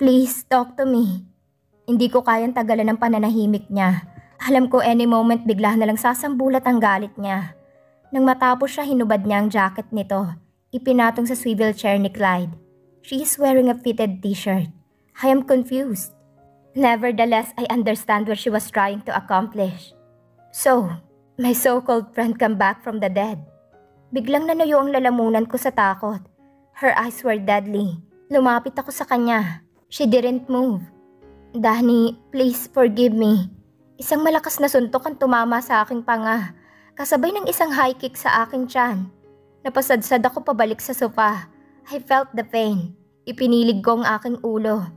Please, talk to me. Hindi ko kayang tagalan ng pananahimik niya. Alam ko any moment bigla na lang sasambulat ang galit niya. Nang matapos siya, hinubad niya ang jacket nito. Ipinatong sa swivel chair ni Clyde. She is wearing a fitted t-shirt. I am confused. Nevertheless, I understand what she was trying to accomplish. So, my so-called friend come back from the dead. Biglang nanuyo ang lalamunan ko sa takot. Her eyes were deadly. Lumapit ako sa kanya. She didn't move. Danny, please forgive me. Isang malakas na suntok ang tumama sa aking panga, kasabay ng isang high kick sa aking tiyan. Napasadsad ako pabalik sa sofa. I felt the pain. Ipinilig ko ang aking ulo.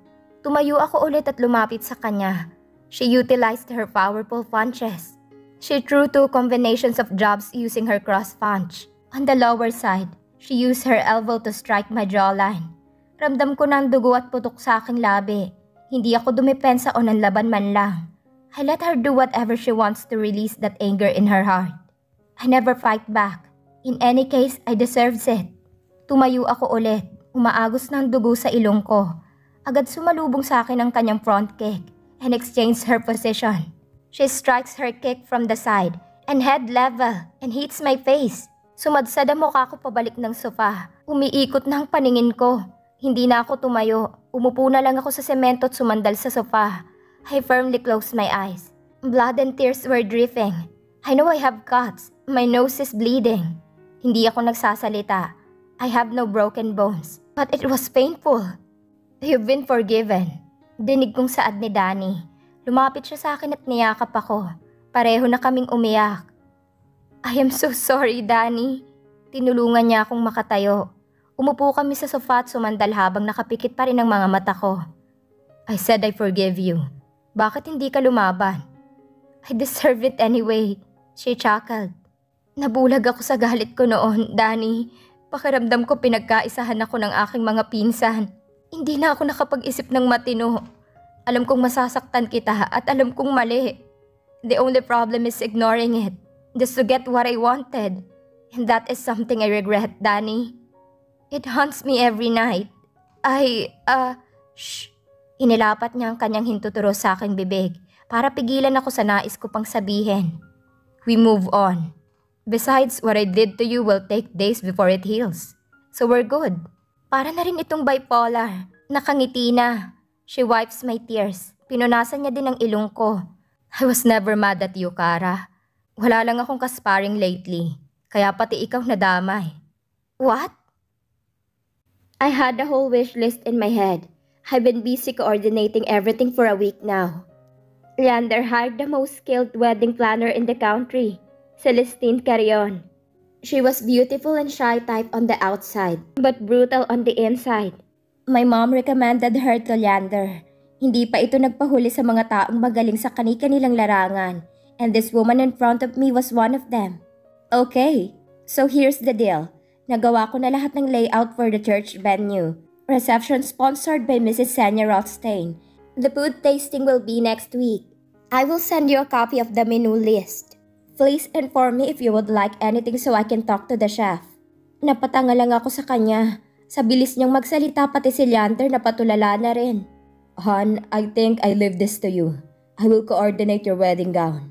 Tumayo ako ulit at lumapit sa kanya. She utilized her powerful punches. She threw 2 combinations of jabs using her cross punch. On the lower side, she used her elbow to strike my jawline. Ramdam ko ng dugo at putok sa aking labi. Hindi ako dumepensa o nanlaban man lang. I let her do whatever she wants to release that anger in her heart. I never fight back. In any case, I deserves it. Tumayo ako ulit. Umaagos ng dugo sa ilong ko. Agad sumalubong sa akin ang kanyang front kick and exchanged her position. She strikes her kick from the side and head level and hits my face. Sumadsad ang mukha ko pabalik ng sofa. Umiikot na ang paningin ko. Hindi na ako tumayo. Umupo na lang ako sa semento at sumandal sa sofa. I firmly closed my eyes. Blood and tears were dripping. I know I have cuts. My nose is bleeding. Hindi ako nagsasalita. I have no broken bones. But it was painful. You've been forgiven. Dinig kong saad ni Danny. Lumapit siya sa akin at niyakap ako. Pareho na kaming umiyak. I am so sorry, Danny. Tinulungan niya akong makatayo. Umupo kami sa sofa at sumandal habang nakapikit pa rin ang mga mata ko. I said I forgive you. Bakit hindi ka lumaban? I deserve it anyway. She chuckled. Nabulag ako sa galit ko noon, Danny. Pakiramdam ko pinagkaisahan ako ng aking mga pinsan. Hindi na ako nakapag-isip ng matino. Alam kong masasaktan kita at alam kong mali. The only problem is ignoring it. Just to get what I wanted. And that is something I regret, Danny. It haunts me every night. Shh. Inilapat niya ang kanyang hintuturo sa aking bibig para pigilan ako sa nais ko pang sabihin. We move on. Besides, what I did to you will take days before it heals. So we're good. Para na rin itong bipolar. Nakangiti na. She wipes my tears. Pinunasan niya din ang ilong ko. I was never mad at you, Kara. Wala lang akong kasparing lately. Kaya pati ikaw nadamay. What? I had a whole wish list in my head. I've been busy coordinating everything for a week now. Leander hired the most skilled wedding planner in the country, Celestine Carrion. She was beautiful and shy type on the outside, but brutal on the inside. My mom recommended her to Leander. Hindi pa ito nagpahuli sa mga taong magaling sa kani-kanilang larangan, and this woman in front of me was one of them. Okay, so here's the deal. Nagawa ko na lahat ng layout for the church venue. Reception sponsored by Mrs. Senya Rothstein. The food tasting will be next week. I will send you a copy of the menu list. Please inform me if you would like anything so I can talk to the chef. Napatanga lang ako sa kanya. Sa bilis niyang magsalita pati si Leander napatulala na rin. Hon, I think I leave this to you. I will coordinate your wedding gown.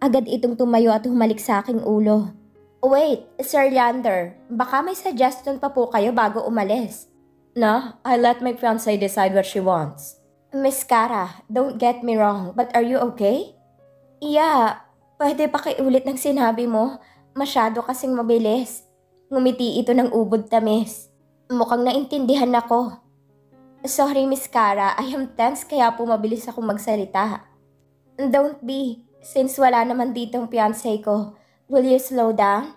Agad itong tumayo at humalik sa aking ulo. Wait, Sir Leander, baka may suggestion pa po kayo bago umalis. No, I let my fiancé decide what she wants. Miss Kara, don't get me wrong, but are you okay? Yeah, pwede pa ulit ng sinabi mo. Masyado kasing mabilis. Ngumiti ito ng ubod tamis. Mukhang naintindihan ako. Sorry, Miss Kara, I am tense kaya po mabilis akong magsalita. Don't be, since wala naman ditong fiancé ko. Will you slow down?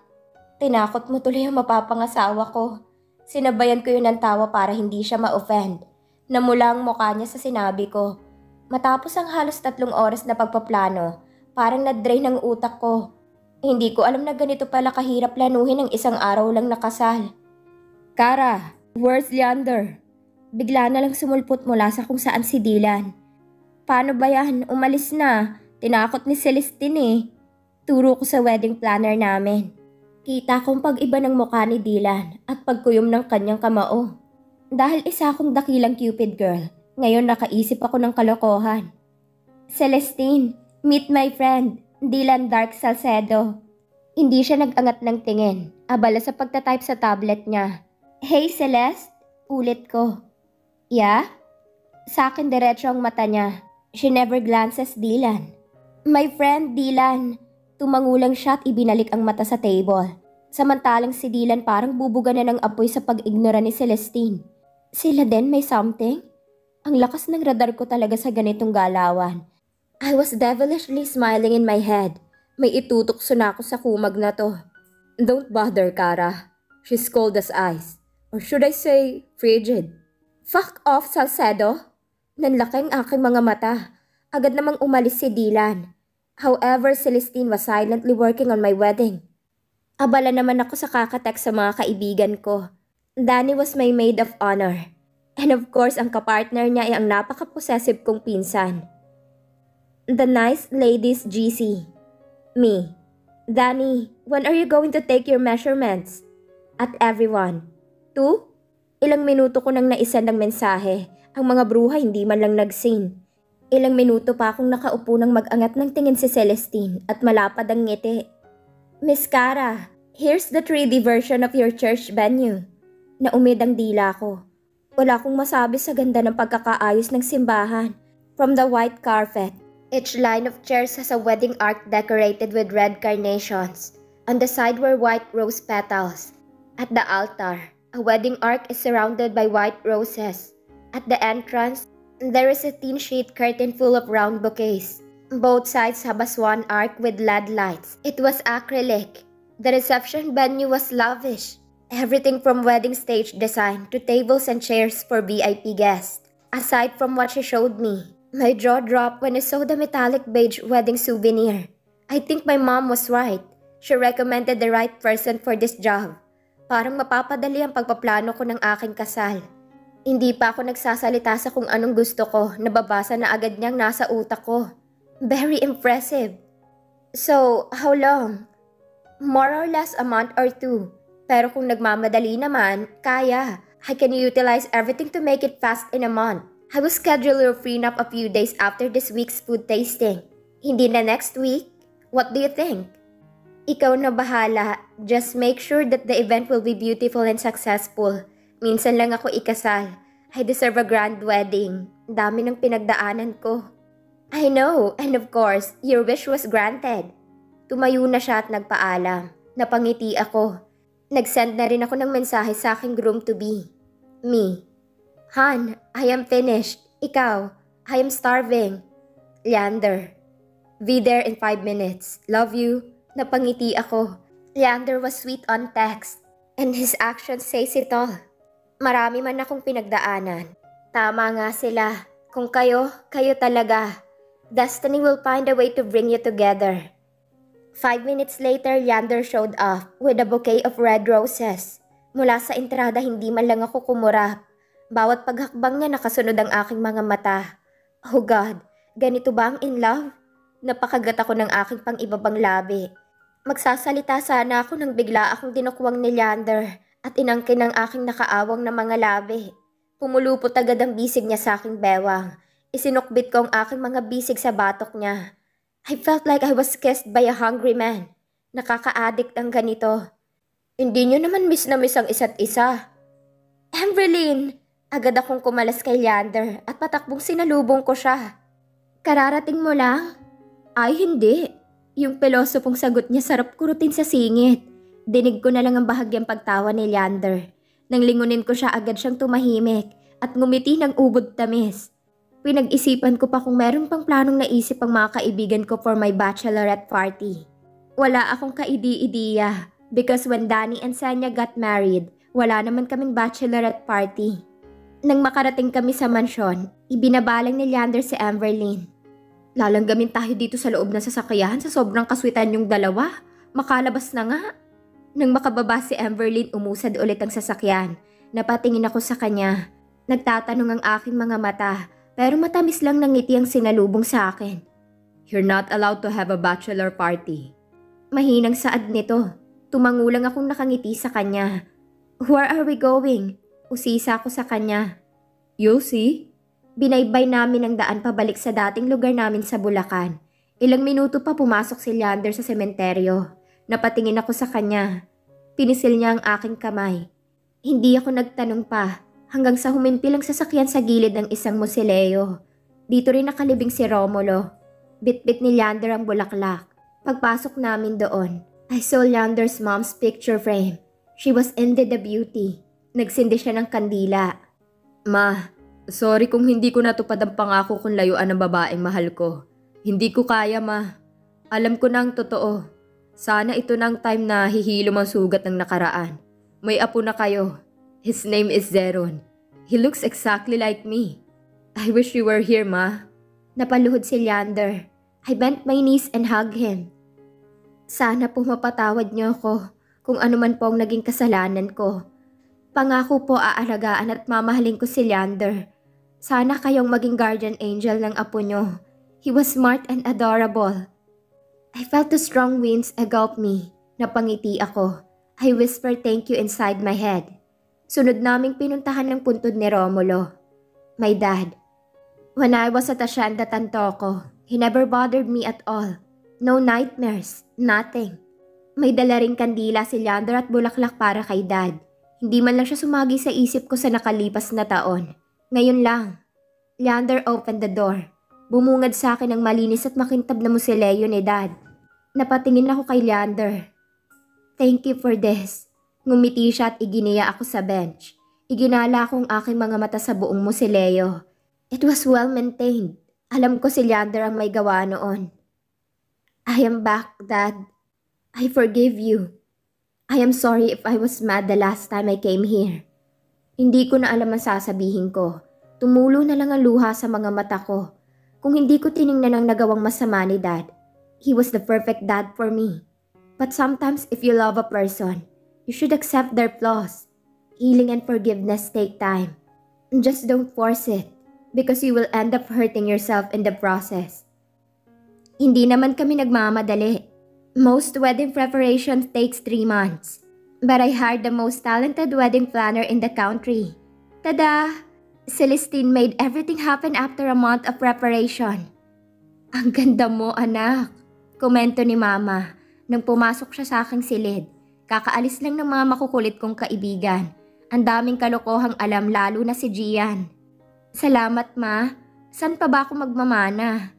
Tinakot mo tuloy ang mapapangasawa ko. Sinabayan ko yun ng tawa para hindi siya ma-offend. Namula ang mukha niya sa sinabi ko. Matapos ang halos 3 oras na pagpaplano, parang na-drain ang utak ko. Hindi ko alam na ganito pala kahirap planuhin ang isang araw lang na kasal. Kara, where's Leander? Bigla na lang sumulpot mula sa kung saan si Dylan. Paano ba yan? Umalis na. Tinakot ni Celestine eh. Turo ko sa wedding planner namin. Kita kong pag-iba ng mukha ni Dylan at pagkuyom ng kanyang kamao. Dahil isa akong dakilang Cupid girl, Ngayon nakaisip ako ng kalokohan. Celestine, meet my friend, Dylan Dark Salcedo. Hindi siya nag-angat ng tingin, abala sa pagtatype sa tablet niya. Hey Celeste, ulit ko. Yeah? Sa akin diretso ang mata niya. She never glances Dylan. My friend Dylan. Tumangulang siya at ibinalik ang mata sa table. Samantalang si Dylan parang bubuga na ng apoy sa pag-ignora ni Celestine. Sila din may something? Ang lakas ng radar ko talaga sa ganitong galawan. I was devilishly smiling in my head. May itutukso na ako sa kumag na to. Don't bother, Kara. She's cold as ice. Or should I say, frigid. Fuck off, Salcedo. Nanlaki ang aking mga mata. Agad namang umalis si Dylan. However, Celestine was silently working on my wedding. Abala naman ako sa kakatext sa mga kaibigan ko. Danny was my maid of honor. And of course, ang kapartner niya ay ang napaka-possessive kong pinsan. The nice ladies GC. Me. Danny, when are you going to take your measurements? At everyone. 2? Ilang minuto ko nang naisend ng mensahe. Ang mga bruha hindi man lang nag-seen. Ilang minuto pa akong nakaupo nang mag-angat ng tingin si Celestine at malapad ang ngiti. Miss Kara, here's the 3D version of your church venue. Naumid ang dila ko. Wala akong masabi sa ganda ng pagkakaayos ng simbahan. From the white carpet, each line of chairs has a wedding arch decorated with red carnations. On the side were white rose petals. At the altar, a wedding arch is surrounded by white roses. At the entrance, there is a thin sheet curtain full of round bouquets. Both sides have a swan arch with LED lights. It was acrylic. The reception venue was lavish. Everything from wedding stage design to tables and chairs for VIP guests. Aside from what she showed me, my jaw dropped when I saw the metallic beige wedding souvenir. I think my mom was right. She recommended the right person for this job. Parang mapapadali ang pagpaplano ko ng aking kasal. Hindi pa ako nagsasalita sa kung anong gusto ko, nababasa na agad niyang nasa utak ko. Very impressive. So, how long? More or less a month or 2. Pero kung nagmamadali naman, kaya. I can utilize everything to make it fast in a month. I will schedule your prenup a few days after this week's food tasting. Hindi na next week? What do you think? Ikaw na bahala. Just make sure that the event will be beautiful and successful. Minsan lang ako ikasal. I deserve a grand wedding. Dami ng pinagdaanan ko. I know, and of course, your wish was granted. Tumayo na siya at nagpaalam. Napangiti ako. Nag-send na rin ako ng mensahe sa aking groom-to-be. Me. Han, I am finished. Ikaw, I am starving. Leander. Be there in 5 minutes. Love you. Napangiti ako. Leander was sweet on text. And his actions says it all. Marami man akong pinagdaanan. Tama nga sila. Kung kayo, kayo talaga. Destiny will find a way to bring you together. 5 minutes later, Leander showed up with a bouquet of red roses. Mula sa entrada, hindi man lang ako kumurap. Bawat paghakbang niya nakasunod ang aking mga mata. Oh God, ganito ba ang in love? Napakagat ako ng aking pang-ibabang labi. Magsasalita sana ako nang bigla akong dinukwang ni Leander at inangkin ng aking nakaawang na mga labi. Pumulupot agad ang bisig niya sa aking bewang. Isinukbit ko ang aking mga bisig sa batok niya. I felt like I was kissed by a hungry man. Nakaka-addict ang ganito. Hindi niyo naman miss na miss ang isa't isa. Amberlyn! Agad akong kumalas kay Leander at patakbong sinalubong ko siya. Kararating mo lang? Ay hindi. Yung pelosopong sagot niya sarap kurutin sa singit. Dinig ko na lang ang bahagyang pagtawa ni Leander. Nang lingunin ko siya agad siyang tumahimik at ngumiti ng ubod tamis. Pinag-isipan ko pa kung meron pang planong naisip ang mga kaibigan ko for my bachelorette party. Wala akong kaidi-idiya because when Danny and Sanya got married, wala naman kaming bachelorette party. Nang makarating kami sa mansyon, ibinabalang ni Leander si Amberlyn. Lalanggamin tayo dito sa loob ng sasakyan sa sobrang kaswitan yung dalawa. Makalabas na nga. Nang makababa si Amberlyn, umusad ulit ang sasakyan. Napatingin ako sa kanya. Nagtatanong ang aking mga mata. Pero matamis lang ng ngiti ang sinalubong sa akin. You're not allowed to have a bachelor party. Mahinang saad nito. Tumangulang akong nakangiti sa kanya. Where are we going? Usisa ako sa kanya. You'll see. Binaybay namin ang daan pabalik sa dating lugar namin sa Bulacan. Ilang minuto pa pumasok si Leander sa sementeryo. Napatingin ako sa kanya. Pinisil niya ang aking kamay. Hindi ako nagtanong pa hanggang sa humimpil ang sasakyan sa gilid ng isang musileo. Dito rin nakalibing si Romulo. Bit-bit ni Leander ang bulaklak. Pagpasok namin doon, I saw Leander's mom's picture frame. She was indeed a beauty. Nagsindi siya ng kandila. Ma, sorry kung hindi ko natupad ang pangako kong layuan ng babaeng mahal ko. Hindi ko kaya, ma. Alam ko na ang totoo. Sana ito na ang time na hihilom ang sugat ng nakaraan. May apo na kayo. His name is Zeron. He looks exactly like me. I wish you were here, ma. Napaluhod si Leander. I bent my knees and hugged him. Sana po mapatawad niyo ako kung ano man po ang naging kasalanan ko. Pangako po aalagaan at mamahalin ko si Leander. Sana kayong maging guardian angel ng apo niyo. He was smart and adorable. I felt the strong winds engulf me. Napangiti ako. I whispered thank you inside my head. Sunod naming pinuntahan ng puntod ni Romulo. My dad. When I was at Hacienda Tantoco, he never bothered me at all. No nightmares, nothing. May dala ring kandila si Leander at bulaklak para kay dad. Hindi man lang siya sumagi sa isip ko sa nakalipas na taon. Ngayon lang. Leander opened the door. Bumungad sa akin ang malinis at makintab na musileo ni dad. Napatingin ako kay Leander. Thank you for this. Ngumiti siya at iginiya ako sa bench. Iginala akong aking mga mata sa buong musileo. It was well maintained. Alam ko si Leander ang may gawa noon. I am back, Dad. I forgive you. I am sorry if I was mad the last time I came here. Hindi ko na alam ang sasabihin ko. Tumulo na lang ang luha sa mga mata ko. Kung hindi ko tiningnan ang nagawang masama ni Dad, he was the perfect dad for me. But sometimes if you love a person, you should accept their flaws. Healing and forgiveness take time. Just don't force it because you will end up hurting yourself in the process. Hindi naman kami nagmamadali. Most wedding preparation takes 3 months. But I hired the most talented wedding planner in the country. Tada! Celestine made everything happen after a month of preparation. Ang ganda mo, anak. Komento ni Mama nang pumasok siya sa aking silid. Kakaalis lang ng mga makukulit kong kaibigan. Ang daming kalokohang alam lalo na si Gian. Salamat, Ma. San pa ba ako magmamana?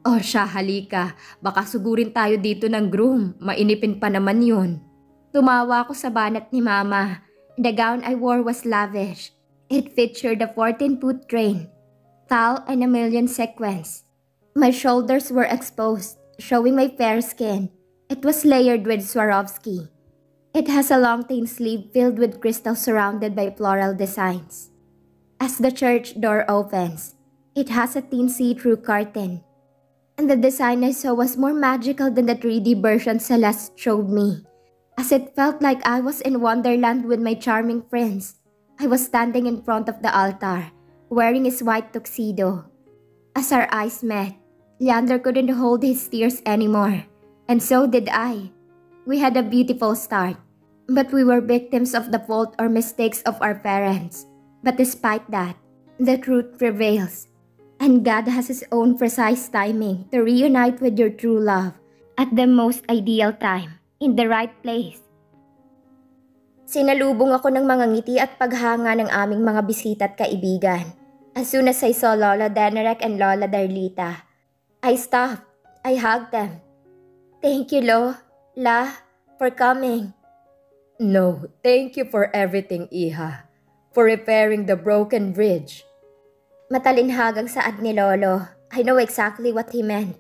O siya, halika. Baka sugurin tayo dito ng groom. Mainipin pa naman yun. Tumawa ako sa banat ni Mama. The gown I wore was lavish. It featured a 14-foot train, towel and a million sequins. My shoulders were exposed, showing my fair skin. It was layered with Swarovski. It has a long thin sleeve filled with crystals surrounded by floral designs. As the church door opens, it has a thin see-through curtain. And the design I saw was more magical than the 3D version Celeste showed me. As it felt like I was in Wonderland with my charming friends. I was standing in front of the altar, wearing his white tuxedo. As our eyes met, Leander couldn't hold his tears anymore. And so did I. We had a beautiful start, but we were victims of the fault or mistakes of our parents. But despite that, the truth prevails. And God has His own precise timing to reunite with your true love at the most ideal time, in the right place. Sinalubong ako ng mga ngiti at paghanga ng aming mga bisita at kaibigan. As soon as I saw Lola Denarek and Lola Darlita, I stopped. I hugged them. Thank you, La, for coming. No, thank you for everything, Iha. For repairing the broken bridge. Matalinhagang saad ni Lolo. I know exactly what he meant.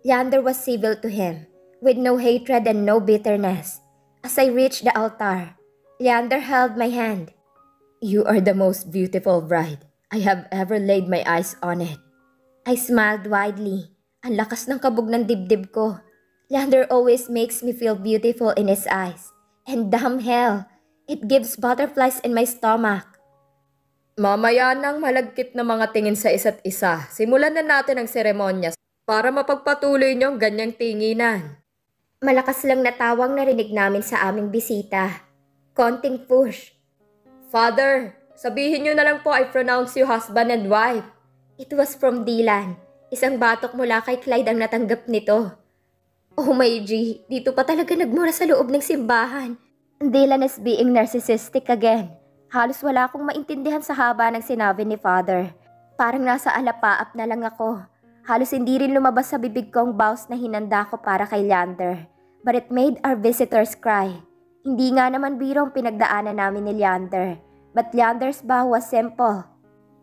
Leander was civil to him, with no hatred and no bitterness. As I reached the altar, Leander held my hand. You are the most beautiful bride I have ever laid my eyes on it. I smiled widely. Ang lakas ng kabog ng dibdib ko. Leander always makes me feel beautiful in his eyes. And damn hell, it gives butterflies in my stomach. Mamaya nang malagkit na mga tingin sa isa't isa, simulan na natin ang seremonya para mapagpatuloy niyong ganyang tinginan. Malakas lang na tawang narinig namin sa aming bisita. Konting push. Father, Sabihin nyo na lang po I pronounce you husband and wife. It was from Dylan. Isang batok mula kay Clyde ang natanggap nito. Oh my G, dito pa talaga nagmura sa loob ng simbahan. Dylan is being narcissistic again. Halos wala akong maintindihan sa haba ng sinabi ni Father. Parang nasa alapaap na lang ako. Halos hindi rin lumabas sa bibig ko ang vows na hinanda ko para kay Leander. But it made our visitors cry. Hindi nga naman biro ang pinagdaanan namin ni Leander. But Leander's vow was simple.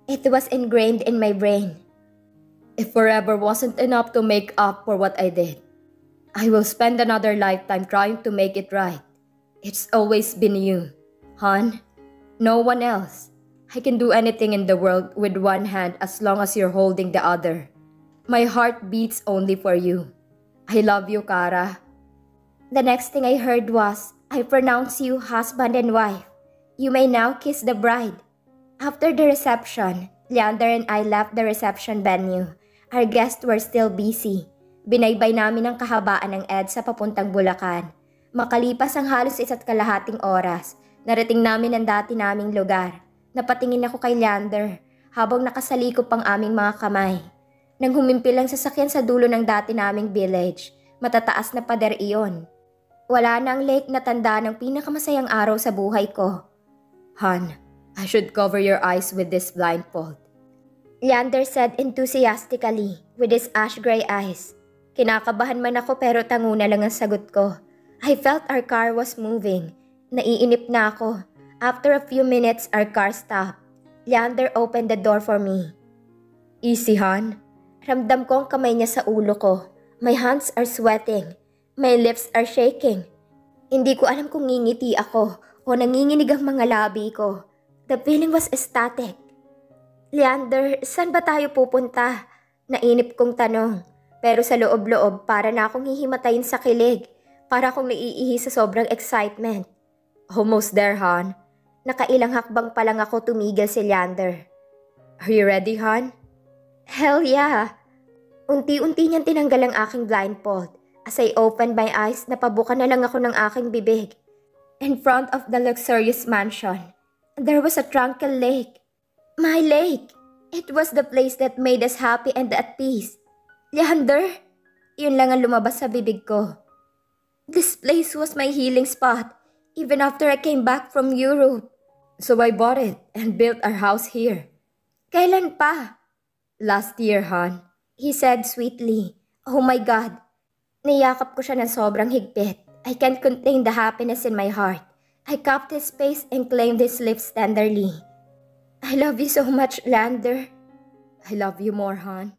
It was ingrained in my brain. If forever wasn't enough to make up for what I did, I will spend another lifetime trying to make it right. It's always been you, hon. No one else. I can do anything in the world with one hand as long as you're holding the other. My heart beats only for you. I love you, Kara. The next thing I heard was, I pronounce you husband and wife. You may now kiss the bride. After the reception, Leander and I left the reception venue. Our guests were still busy. Binaybay namin ang kahabaan ng EDSA papuntang Bulacan. Makalipas ang halos 1.5 oras, narating namin ang dati naming lugar. Napatingin ako kay Leander habang nakasalikop ang aming mga kamay. Nang humimpil ang sasakyan sa dulo ng dati naming village, matataas na pader iyon. Wala na ang lake na tanda ng pinakamasayang araw sa buhay ko. Hon, I should cover your eyes with this blindfold. Leander said enthusiastically with his ash-gray eyes. Kinakabahan man ako pero tango na lang ang sagot ko. I felt our car was moving. Naiinip na ako. After a few minutes, our car stopped. Leander opened the door for me. Easy, hon. Ramdam ko ang kamay niya sa ulo ko. My hands are sweating. My lips are shaking. Hindi ko alam kung ngingiti ako o nanginginig ang mga labi ko. The feeling was ecstatic. Leander, saan ba tayo pupunta? Nainip kong tanong. Pero sa loob-loob, para na akong hihimatayin sa kilig. Para akong naiihi sa sobrang excitement. Almost there, hon. Nakailang hakbang pa lang ako tumigil si Leander. Are you ready, hon? Hell yeah! Unti-unti niyang tinanggal ang aking blindfold. As I opened my eyes, napabuka na lang ako ng aking bibig. In front of the luxurious mansion, there was a tranquil lake. My lake! It was the place that made us happy and at peace. Leander! Yun lang ang lumabas sa bibig ko. This place was my healing spot, even after I came back from Europe. So I bought it and built our house here. Kailan pa? Last year, hon. He said sweetly. Oh my God! Niyakap ko siya ng sobrang higpit. I can't contain the happiness in my heart. I cupped his face and claimed his lips tenderly. I love you so much, Leander. I love you more, hon.